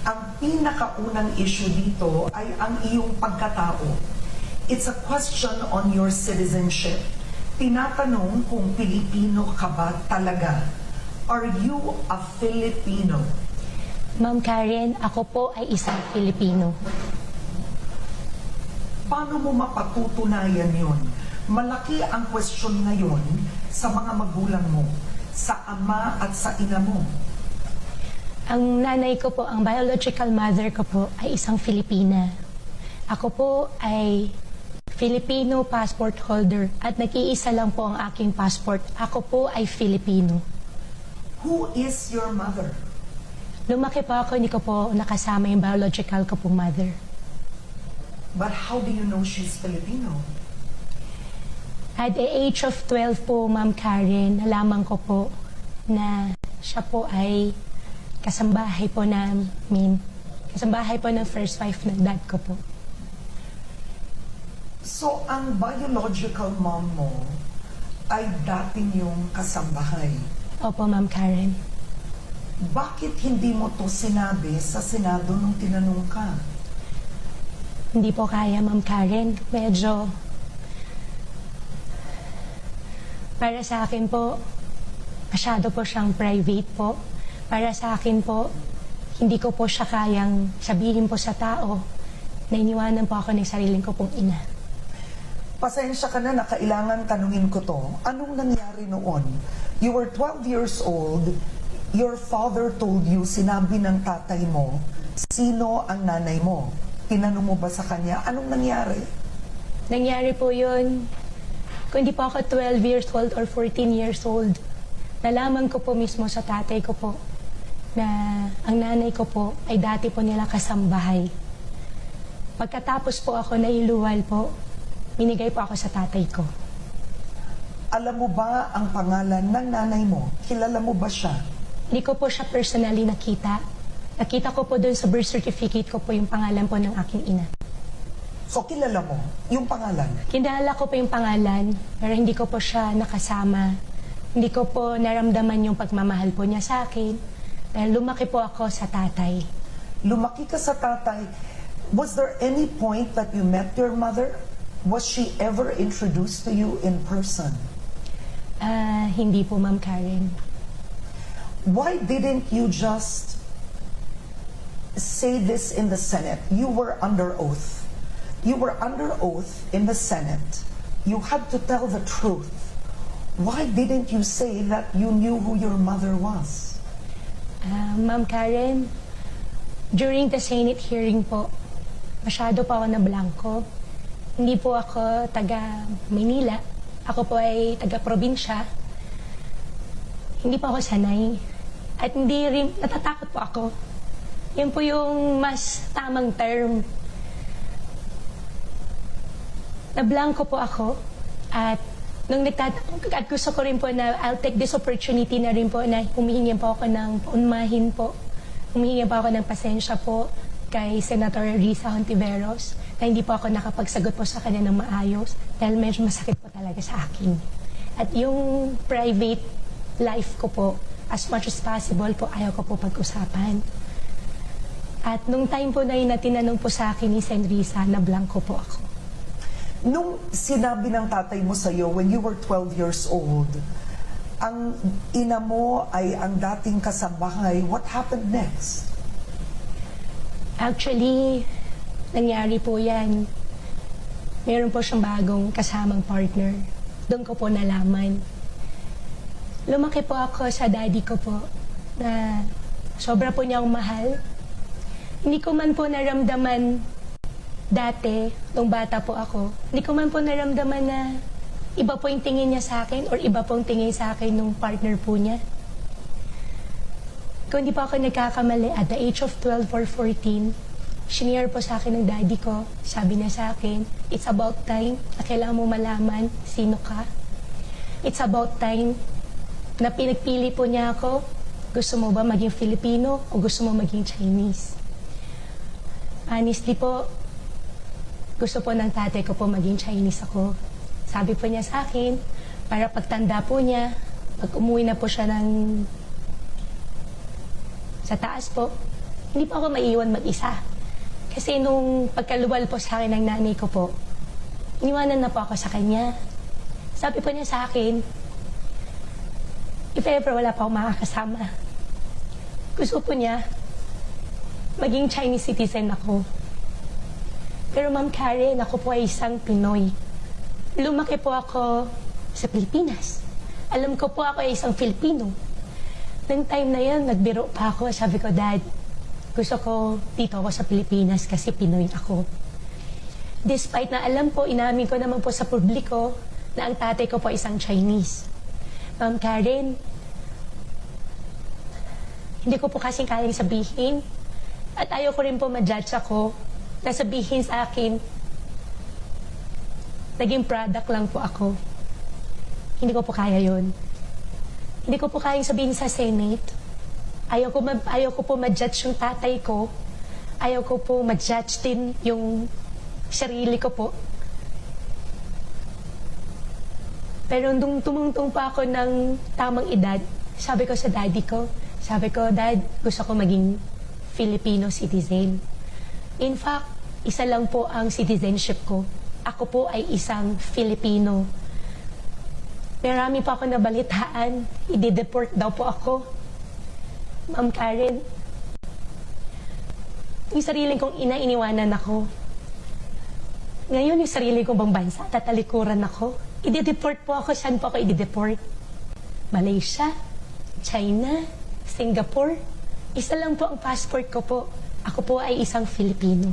Ang pinakaunang issue dito ay ang iyong pagkatao. It's a question on your citizenship. Tinatanong kung Pilipino ka ba talaga. Are you a Filipino? Ma'am Karen, ako po ay isang Pilipino. Paano mo mapatutunayan yun? Malaki ang question ngayon sa mga magulang mo, sa ama at sa ina mo. Ang nanay ko po, ang biological mother ko po ay isang Filipina. Ako po ay Filipino passport holder at nag-iisa lang po ang aking passport. Ako po ay Filipino. Who is your mother? Lumaki po ako, hindi ko po nakasama yung biological ko pong mother. But how do you know she's Filipino? At the age of 12 po, Ma'am Karen, nalaman ko po na siya po ay kasambahay po namin. Kasambahay po ng first wife ng dad ko po. So, ang biological mom mo ay dating yung kasambahay. Opo, Ma'am Karen. Bakit hindi mo to sinabi sa Senado nung tinanong ka? Hindi po kaya, Ma'am Karen. Medyo para sa akin po, masyado po siyang private po. Para sa akin po, hindi ko po siya kayang sabihin po sa tao na iniwanan po ako ng sariling ko pong ina. Pasensya ka na kailangan tanungin ko to. Anong nangyari noon? You were 12 years old, your father told you, sinabi ng tatay mo, sino ang nanay mo? Tinanong mo ba sa kanya? Anong nangyari? Nangyari po yun, kung hindi po ako 12 years old or 14 years old, nalaman ko po mismo sa tatay ko po na ang nanay ko po ay dati po nila kasambahay. Pagkatapos po ako nailuwal po, binigay po ako sa tatay ko. Alam mo ba ang pangalan ng nanay mo? Kilala mo ba siya? Hindi ko po siya personally nakita. Nakita ko po doon sa birth certificate ko po yung pangalan po ng aking ina. So, kilala mo yung pangalan? Kinala ko po yung pangalan, pero hindi ko po siya nakasama. Hindi ko po naramdaman yung pagmamahal po niya sa akin. Dahil lumaki po ako sa tatay. Lumaki ka sa tatay. Was there any point that you met your mother? Was she ever introduced to you in person? Hindi po, Ma'am Karen. Why didn't you just say this in the Senate? You were under oath. You were under oath in the Senate. You had to tell the truth. Why didn't you say that you knew who your mother was? Ma'am Karen, during the Senate hearing po, masyado pa ako na blanco. Hindi po ako taga Maynila. Ako po ay taga probinsya. Hindi po ako sanay. At hindi rin, natatakot po ako. Yan po yung mas tamang term. Na-blanco po ako. At at gusto ko rin po na I'll take this opportunity na rin po na humihingi po ako ng paunmahin po. Humihingi po ako ng pasensya po kay Senator Risa Hontiveros na hindi po ako nakapagsagot po sa kanya ng maayos dahil medyo masakit po talaga sa akin. At yung private life ko po, as much as possible po, ayaw ko po pag-usapan. At nung time po na yun na tinanong po sa akin ni Sen Risa, na blanco po ako. Nung sinabi ng tatay mo sa'yo, when you were 12 years old, ang ina mo ay ang dating kasambahay, what happened next? Actually, nangyari po yan. Meron po siyang bagong kasamang partner. Doon ko po nalaman. Lumaki po ako sa daddy ko po na sobra po niya akong mahal. Hindi ko man po naramdaman dati, nung bata po ako, hindi ko man po naramdaman na iba po yung tingin niya sa akin or iba po yung tingin sa akin nung partner po niya. Kung hindi pa ako nagkakamali, at the age of 12 or 14, shinare po sa akin ng daddy ko. Sabi niya sa akin, it's about time na kailangan mo malaman sino ka. It's about time na pinagpili po niya ako. Gusto mo ba maging Filipino o gusto mo maging Chinese? Honestly po, gusto po ng tatay ko po maging Chinese ako. Sabi po niya sa akin, para pagtanda po niya, pag umuwi na po siya sa taas po, hindi po ako maiiwan mag-isa. Kasi nung pagkaluwal po sa akin ng nanay ko po, iniwanan na po ako sa kanya. Sabi po niya sa akin, if ever wala pa akong makakasama, gusto po niya, maging Chinese citizen ako. Pero Ma'am Karen, ako po ay isang Pinoy. Lumaki po ako sa Pilipinas. Alam ko po ako ay isang Filipino. Nang time na yun, nagbiro pa ako. Sabi ko, Dad, gusto ko dito ako sa Pilipinas kasi Pinoy ako. Despite na alam po, inamin ko naman po sa publiko na ang tatay ko po isang Chinese. Ma'am Karen, hindi ko po kasing kayang sabihin at ayaw ko rin po ma-judge ako na sabihin sa akin, naging product lang po ako. Hindi ko po kaya yun. Hindi ko po kayang sabihin sa Senate. Ayaw ko po ma-judge yung tatay ko. Ayaw ko po ma-judge din yung sarili ko po. Pero nung tumungtong pa ako ng tamang edad, sabi ko sa daddy ko, Dad, gusto ko maging Filipino citizen. In fact, isa lang po ang citizenship ko. Ako po ay isang Filipino. Marami pa ako nabalitaan, i-deport daw po ako. Ma'am Karen, yung sariling kong ina, iniwanan ako. Ngayon, yung sarili kong bang bansa, tatalikuran ako. I-deport po ako. Saan po ako i-deport? Malaysia, China, Singapore. Isa lang po ang passport ko po. Ako po ay isang Filipino.